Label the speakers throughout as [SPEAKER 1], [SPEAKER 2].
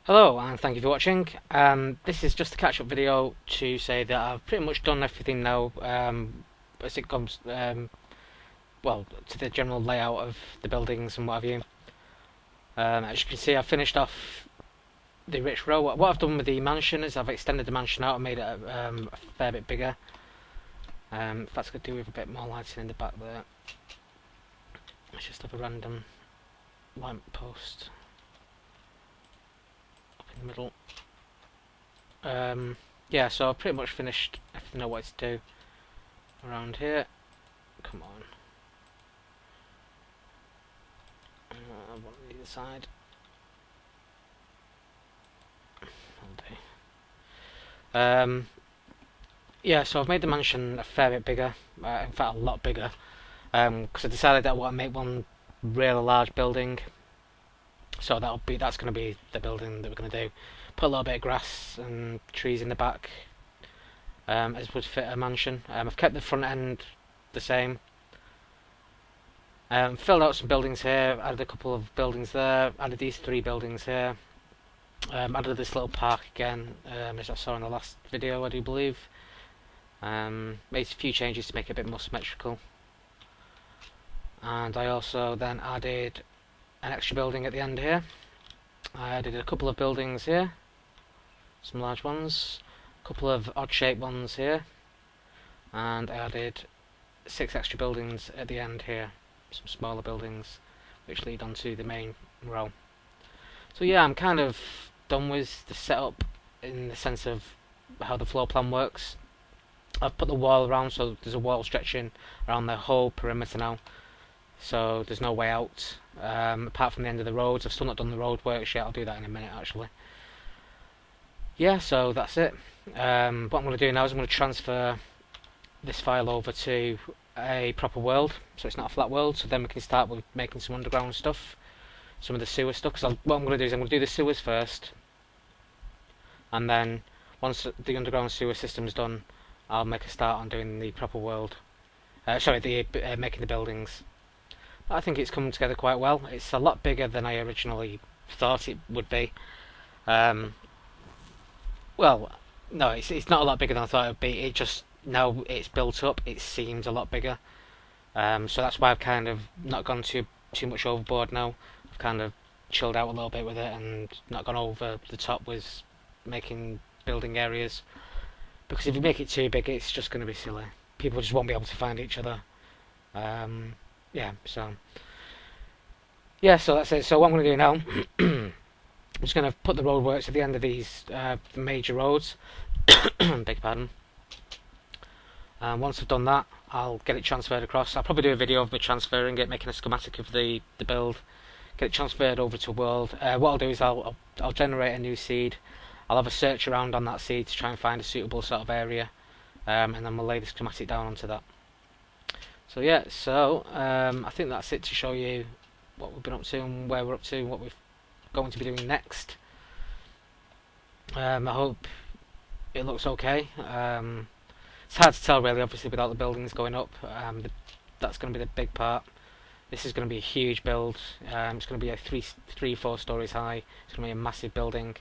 [SPEAKER 1] Hello and thank you for watching. This is just a catch-up video to say that I've pretty much done everything now as it comes, well, to the general layout of the buildings and what have you. As you can see, I've finished off the rich row. What I've done with the mansion is I've extended the mansion out and made it a fair bit bigger. That's got to do with a bit more lighting in the back there. Let's just have a random lamp post in the middle. Yeah, so I've pretty much finished everything I wanted to do around here. Come on. One on either side. That'll do. Yeah, so I've made the mansion a fair bit bigger. In fact, a lot bigger. Because I decided that I want to make one really large building. So that's going to be the building that we're going to do. Put a little bit of grass and trees in the back, as would fit a mansion. I've kept the front end the same. Filled out some buildings here, added a couple of buildings there, added these 3 buildings here. Added this little park again, as I saw in the last video, I do believe. Made a few changes to make it a bit more symmetrical. And I also then added an extra building at the end here. I added a couple of buildings here, some large ones, a couple of odd shaped ones here, and I added 6 extra buildings at the end here, some smaller buildings which lead onto the main row. So yeah, I'm kind of done with the setup in the sense of how the floor plan works. I've put the wall around, so there's a wall stretching around the whole perimeter now, so there's no way out, apart from the end of the roads. I've still not done the road works yet. I'll do that in a minute actually. Yeah, so that's it. What I'm going to do now is I'm going to transfer this file over to a proper world, so it's not a flat world, so then we can start with making some underground stuff, some of the sewer stuff. Because what I'm going to do is I'm going to do the sewers first, and then once the underground sewer system's done, I'll make a start on doing the proper world. Making the buildings. I think it's come together quite well. It's a lot bigger than I originally thought it would be. Well, no, it's not a lot bigger than I thought it would be. It just, now it's built up, it seems a lot bigger. So that's why I've kind of not gone too much overboard now. I've kind of chilled out a little bit with it and not gone over the top with making building areas. Because if you make it too big, it's just going to be silly. People just won't be able to find each other. Yeah, so that's it. So what I'm going to do now, I'm just going to put the roadworks at the end of these major roads. Beg your pardon. Once I've done that, I'll get it transferred across. I'll probably do a video of me transferring it, making a schematic of the build, get it transferred over to World. What I'll do is I'll generate a new seed. I'll have a search around on that seed to try and find a suitable sort of area, and then we'll lay the schematic down onto that. So yeah, I think that's it to show you what we've been up to and where we're up to and what we're going to be doing next. I hope it looks okay. It's hard to tell really, obviously, without the buildings going up. That's going to be the big part. This is going to be a huge build. It's going to be a 3-4 stories high. It's going to be a massive building.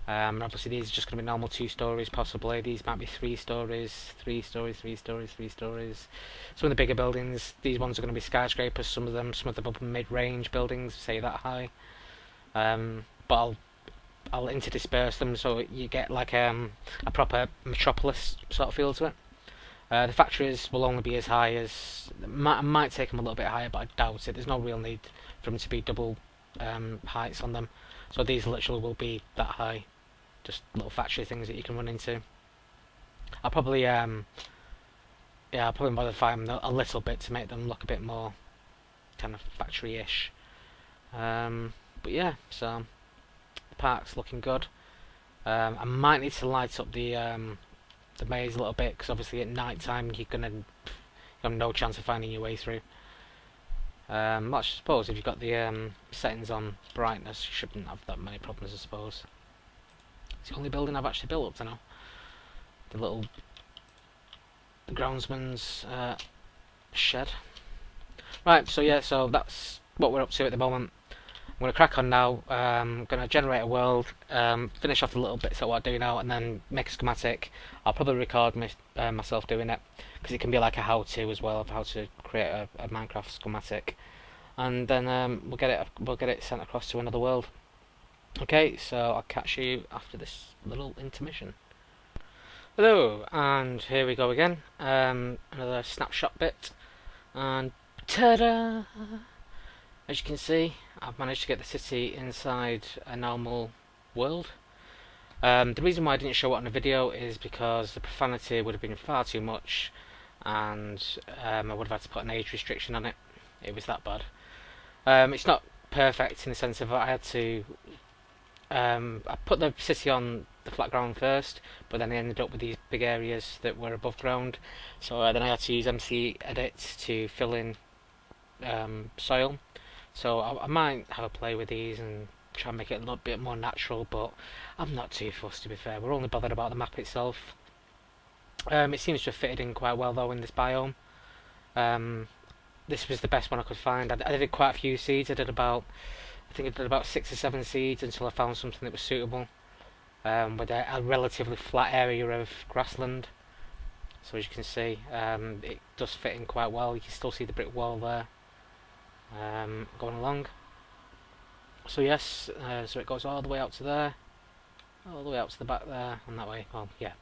[SPEAKER 1] Obviously these are just going to be normal 2 stories possibly. These might be 3 stories, 3 stories, 3 stories, 3 stories. Some of the bigger buildings, these ones are going to be skyscrapers, some of them are mid-range buildings, say that high. But I'll interdisperse them so you get like a proper metropolis sort of feel to it. The factories will only be as high as, might take them a little bit higher, but I doubt it. There's no real need for them to be double heights on them. So these literally will be that high. Just little factory things that you can run into. I'll probably modify them a little bit to make them look a bit more kind of factory-ish. But yeah, so the park's looking good. I might need to light up the maze a little bit, because obviously at night time you have no chance of finding your way through. I suppose if you've got the settings on brightness, you shouldn't have that many problems, I suppose. It's the only building I've actually built up to now. The groundsman's shed. Right, so yeah, so that's what we're up to at the moment. I'm going to crack on now. I'm going to generate a world, finish off the little bits that what I do now, and then make a schematic. I'll probably record myself doing it, because it can be like a how-to as well of how to create a Minecraft schematic, and then we'll get it sent across to another world. Okay, so I'll catch you after this little intermission. Hello, and here we go again. Another snapshot bit, and ta-da! As you can see, I've managed to get the city inside a normal world. The reason why I didn't show it on the video is because the profanity would have been far too much, and I would have had to put an age restriction on it. It was that bad. It's not perfect in the sense of I had to. I put the city on the flat ground first, but then I ended up with these big areas that were above ground. So then I had to use MC Edit to fill in soil. So I might have a play with these and try and make it a little bit more natural, but I'm not too fussed, to be fair. We're only bothered about the map itself. It seems to have fitted in quite well though in this biome. This was the best one I could find. I did quite a few seeds. I think I did about 6 or 7 seeds until I found something that was suitable, with a relatively flat area of grassland. So as you can see, it does fit in quite well. You can still see the brick wall there, going along. So yes, so it goes all the way out to there, all the way out to the back there, and that way. Well, yeah.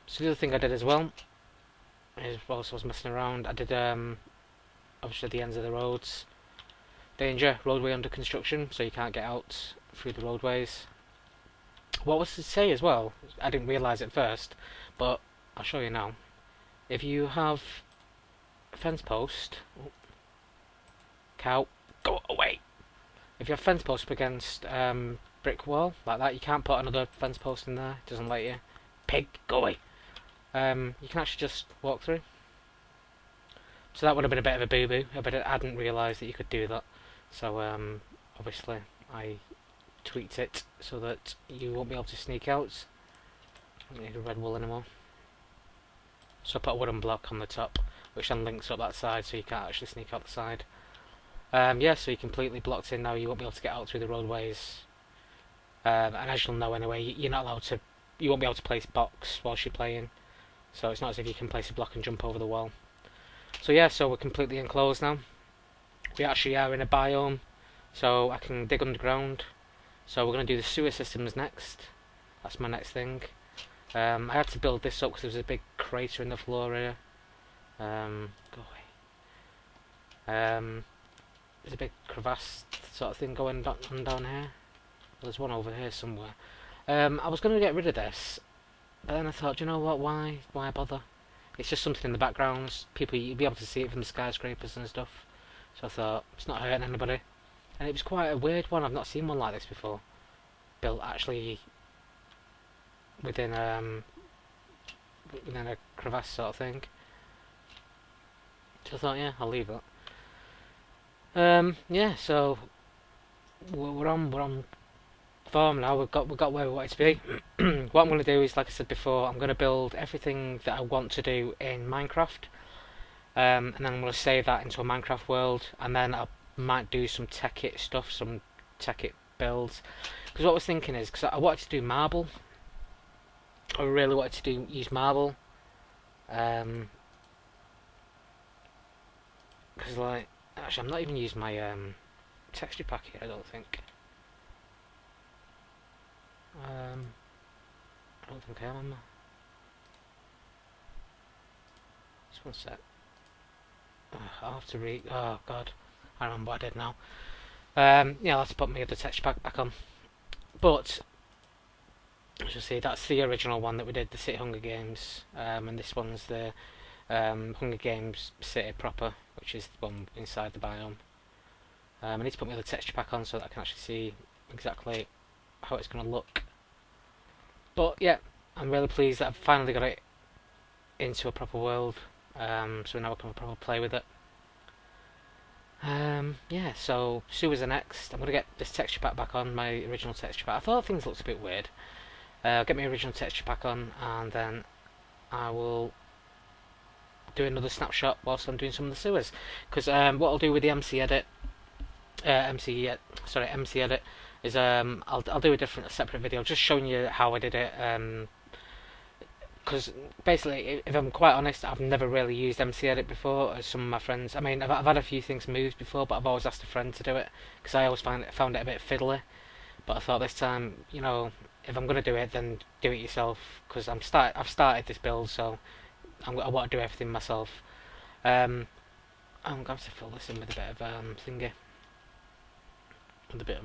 [SPEAKER 1] So the other thing I did as well is, whilst I was messing around, I did obviously the ends of the roads. Danger, roadway under construction, so you can't get out through the roadways. What was to say as well, I didn't realise at first, but I'll show you now. If you have a fence post, cow, go away. If you have fence post up against brick wall like that, you can't put another fence post in there. It doesn't let you. Pig, go away. You can actually just walk through. So that would have been a bit of a boo-boo, but I hadn't realised that you could do that. So obviously I tweaked it so that you won't be able to sneak out. I don't need a red wool anymore. So I put a wooden block on the top, which then links up that side so you can't actually sneak out the side. Yeah, so you're completely blocked in now. You won't be able to get out through the roadways. And as you'll know anyway, you're not allowed to. You won't be able to place blocks whilst you're playing. So it's not as if you can place a block and jump over the wall. So yeah, so we're completely enclosed now. We actually are in a biome, so I can dig underground. So we're going to do the sewer systems next. That's my next thing. I had to build this up because there was a big crater in the floor here. Go away. There's a big crevasse sort of thing going on down here. There's one over here somewhere. I was going to get rid of this, but then I thought, do you know what? Why bother? It's just something in the background. You'll be able to see it from the skyscrapers and stuff. So I thought, it's not hurting anybody. And it was quite a weird one. I've not seen one like this before. Built actually within a crevasse sort of thing. So I thought, yeah, I'll leave that. Yeah, so we're on farm now. We've got where we want it to be. What I'm going to do is, like I said before, I'm going to build everything that I want to do in Minecraft, and then I'm going to save that into a Minecraft world, and then I might do some Tech-it stuff, some Tech-it builds. Because what I was thinking is, because I wanted to do marble, I really wanted to use marble, because like, actually I'm not even using my texture pack here, I don't think. I don't think I am. Just one sec. I'll have to read. Oh god, I remember what I did now. Yeah, I'll have to put my other texture pack back on. But as you see, that's the original one that we did, the City Hunger Games, and this one's the Hunger Games City proper, which is the one inside the biome. I need to put my other texture pack on so that I can actually see exactly how it's going to look. But yeah, I'm really pleased that I've finally got it into a proper world, so now I can proper play with it. Yeah, so sewers are next. I'm going to get this texture pack back on, my original texture pack. I thought things looked a bit weird. I'll get my original texture pack on, and then I will do another snapshot whilst I'm doing some of the sewers. Because what I'll do with the MC Edit MC edit is I'll do a separate video just showing you how I did it. Because basically, if I'm quite honest, I've never really used MC Edit before. As some of my friends, I mean, I've had a few things moved before, but I've always asked a friend to do it because I always found it a bit fiddly. But I thought this time, if I'm gonna do it, then do it yourself because I've started this build, so I want to do everything myself. I'm going to fill this in with a bit of thingy, with a bit of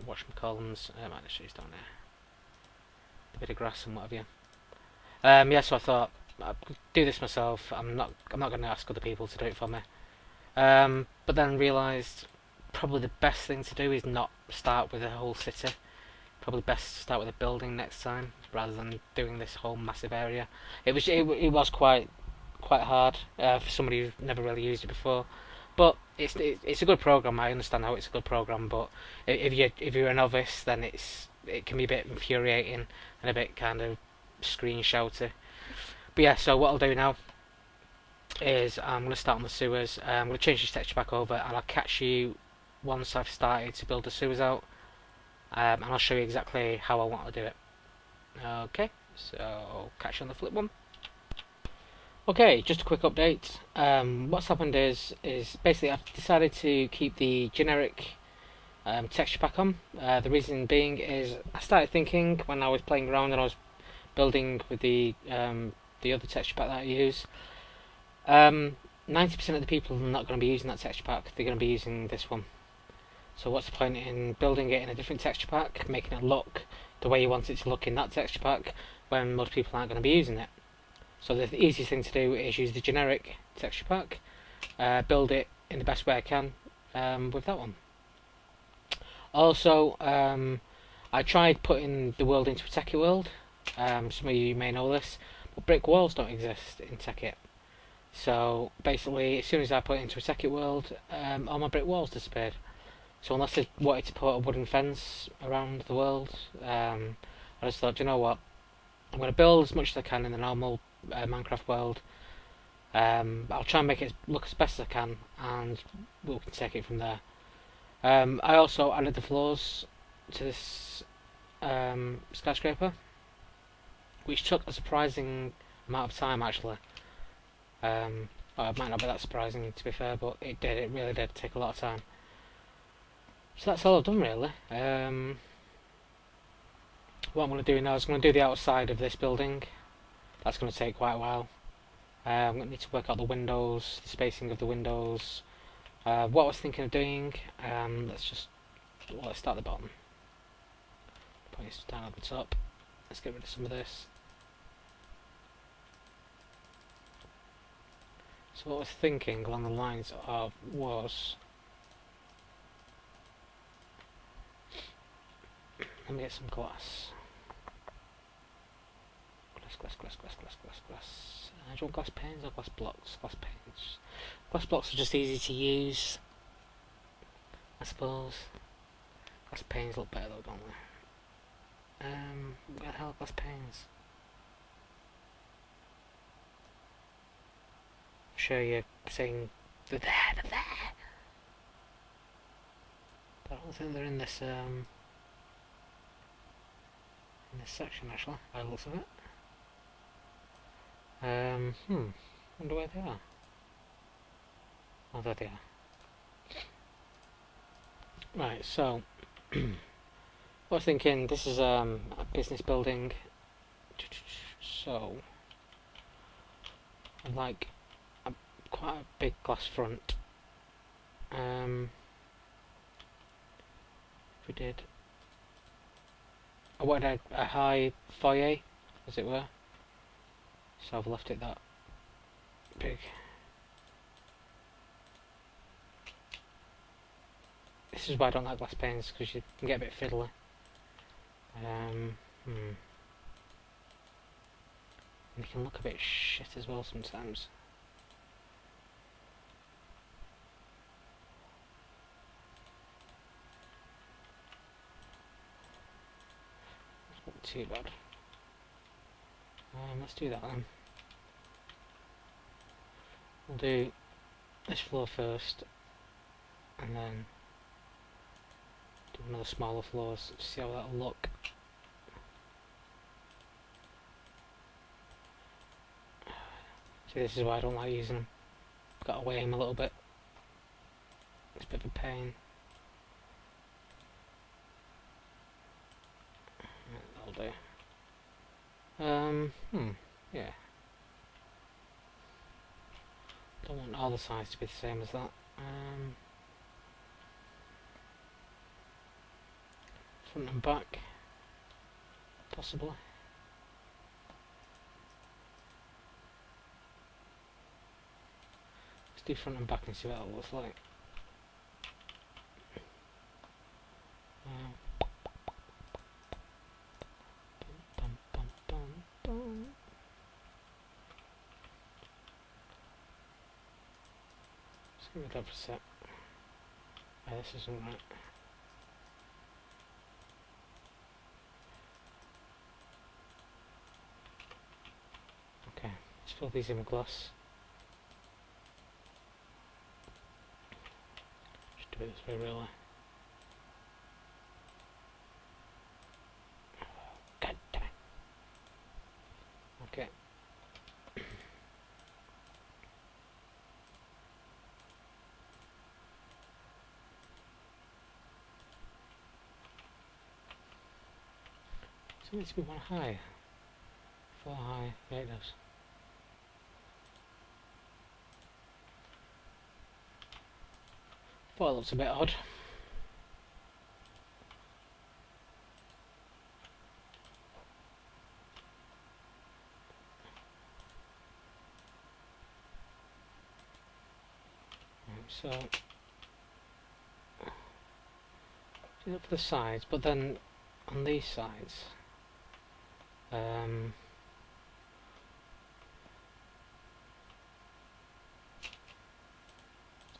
[SPEAKER 1] whatchamacallums, trees down there, a bit of grass and whatever. Yeah, so I thought I'd do this myself. I'm not going to ask other people to do it for me. But then realised probably the best thing to do is not start with a whole city. Probably best to start with a building next time rather than doing this whole massive area. It was quite hard for somebody who's never really used it before. But it's a good program. I understand how it's a good program. But if you're a novice, then it can be a bit infuriating and a bit kind of screen shouty. But yeah, so what I'll do now is I'm going to start on the sewers. I'm going to change this texture back over, and I'll catch you once I've started to build the sewers out, and I'll show you exactly how I want to do it. Okay, so catch you on the flip one. Okay, just a quick update. What's happened is basically I've decided to keep the generic texture pack on. The reason being is I started thinking when I was playing around and I was building with the other texture pack that I use. 90% of the people are not going to be using that texture pack. They're going to be using this one. So what's the point in building it in a different texture pack, making it look the way you want it to look in that texture pack when most people aren't going to be using it? So the easiest thing to do is use the generic texture pack, build it in the best way I can with that one. Also, I tried putting the world into a Techie world. Some of you may know this, but brick walls don't exist in Tekkit. So basically, as soon as I put it into a Tekkit world, all my brick walls disappeared. So unless I wanted to put a wooden fence around the world, I just thought, you know what, I'm going to build as much as I can in the normal Minecraft world. I'll try and make it look as best as I can, and we can take it from there. I also added the floors to this skyscraper, which took a surprising amount of time actually. Well, it might not be that surprising to be fair, but it really did take a lot of time. So that's all I've done really. What I'm going to do now is I'm going to do the outside of this building. That's going to take quite a while. I'm going to need to work out the windows, the spacing of the windows. What I was thinking of doing, let's start at the bottom. Put this down at the top. Let's get rid of some of this. So what I was thinking along the lines of was, let me get some glass. Glass. Do you want glass panes or glass blocks? Glass panes. Glass blocks are just easy to use, I suppose. Glass panes look better though, don't they? What the hell are glass panes? I'm sure you're saying they're there. But I don't think they're in this section actually, by the looks of it. Wonder where they are. Oh, there they are. Right, so I was thinking this is a business building, so I'd like quite a big glass front. If we did, I wanted a high foyer, as it were. So I've left it that big. This is why I don't like glass panes, because you can get a bit fiddly. And they can look a bit shit as well sometimes. It's not too bad. Let's do that then. We'll do this floor first, and then Do one of the smaller floors, see how that'll look. See, this is why I don't like using them. Got to weigh him a little bit. It's a bit of a pain. That'll do. Yeah. Don't want all the sides to be the same as that. Front and back, possibly. Let's do front and back and see what that looks like. Let's give it that for a sec. This isn't right. Okay, let's fill these in with glass. Just do it this way, really. God damn it. Okay. So it needs to be one high. 4 high, yeah it does. Thought it looks a bit odd. Right, so do that for the sides, but then on these sides,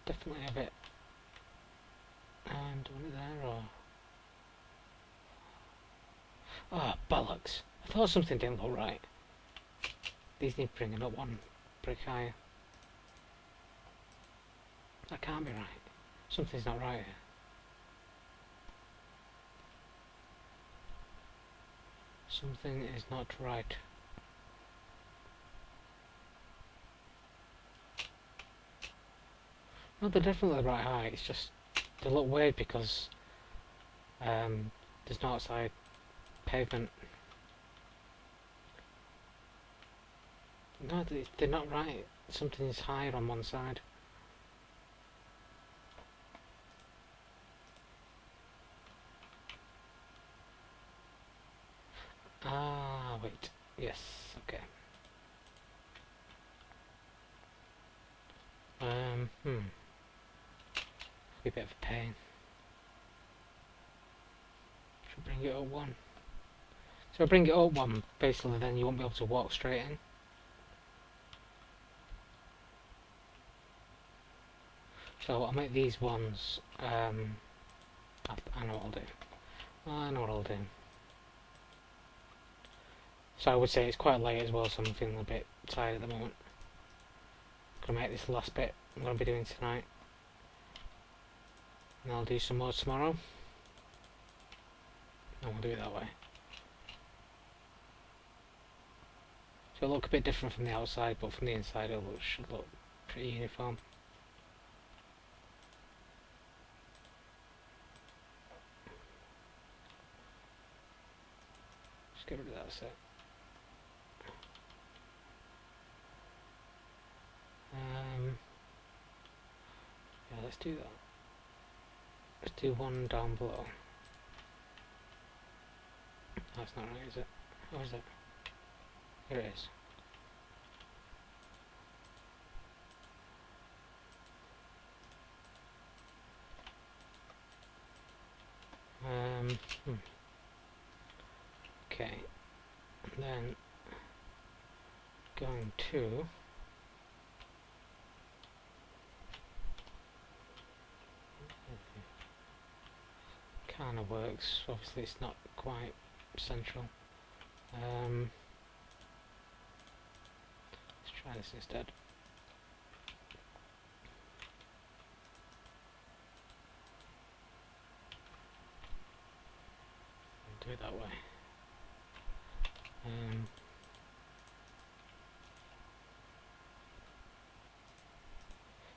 [SPEAKER 1] definitely a bit. Do it there or? Ah, bollocks! I thought something didn't look right. These need bringing up one brick higher. That can't be right. Something's not right here. Something is not right. No, they're definitely the right height. It's just they look weird because there's no outside pavement. No, they're not right. Something is higher on one side. Ah, wait. Yes, okay. Be a bit of a pain. Should bring it up one. So I bring it up one, basically then you won't be able to walk straight in. So I'll make these ones, I know what I'll do. I know what I'll do. So I would say it's quite late as well, so I'm feeling a bit tired at the moment. I'm going to make this last bit I'm going to be doing tonight. And I'll do some more tomorrow. And we'll do it that way. So it'll look a bit different from the outside, but from the inside it should look pretty uniform. Just get rid of that set. Yeah, let's do that. Let's do one down below. That's not right, is it? Or is it? Here it is. Okay, and then going to kind of works. Obviously, it's not quite central. Let's try this instead. do it that way.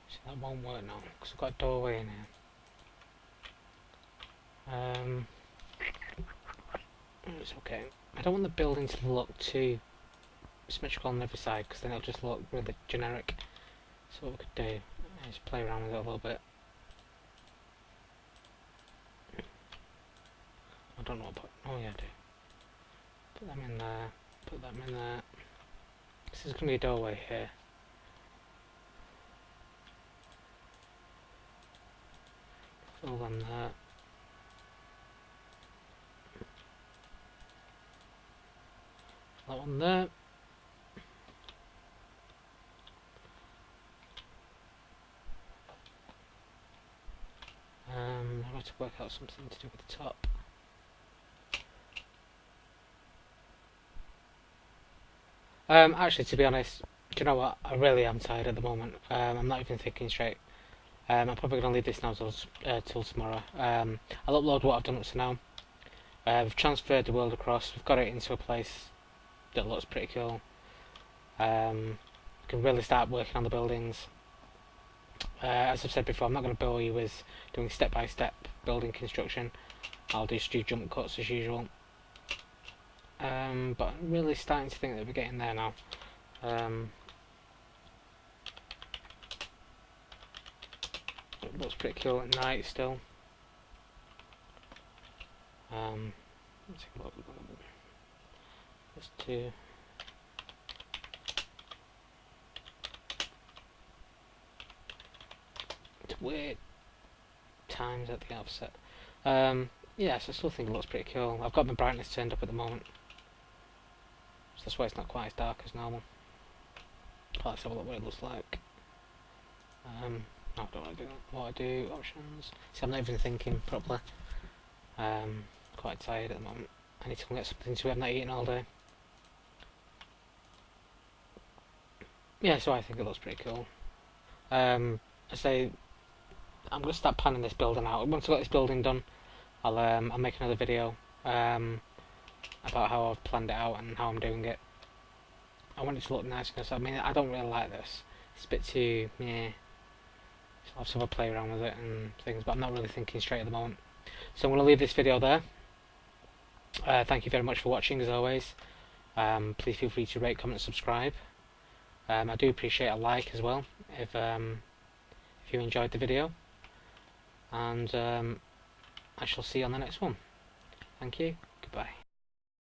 [SPEAKER 1] So that won't work now because I've got a doorway in here. It's okay. I don't want the building to look too symmetrical on every side because then it'll just look really generic. So what we could do is play around with it a little bit. I don't know what. Oh yeah, I do. Put them in there. Put them in there. This is going to be a doorway here. Fill them there. That one there. I have to work out something to do with the top. Actually, to be honest, do you know what? I really am tired at the moment. I'm not even thinking straight. I'm probably going to leave this now till tomorrow. I'll upload what I've done up to now. We've transferred the world across. We've got it into a place that looks pretty cool. We can really start working on the buildings. As I've said before, I'm not going to bore you with doing step-by-step building construction. I'll just do jump cuts as usual. But I'm really starting to think that we're getting there now. It looks pretty cool at night still. Let's take a look. Just to weird times at the outset. Yes, I still think it looks pretty cool. I've got my brightness turned up at the moment, so that's why it's not quite as dark as normal. Let's have a look what it looks like. No, I don't want to do that. What I do, options. See, I'm not even thinking properly. Quite tired at the moment. I need to go and get something to eat. I'm not eating all day. Yeah, so I think it looks pretty cool. I say I'm going to start planning this building out. Once I've got this building done, I'll make another video about how I've planned it out and how I'm doing it. I want it to look nice because I mean I don't really like this. It's a bit too meh. So I'll have to play around with it and things, but I'm not really thinking straight at the moment. So I'm going to leave this video there. Thank you very much for watching as always. Please feel free to rate, comment, and subscribe. I do appreciate a like as well if you enjoyed the video. And I shall see you on the next one. Thank you. Goodbye.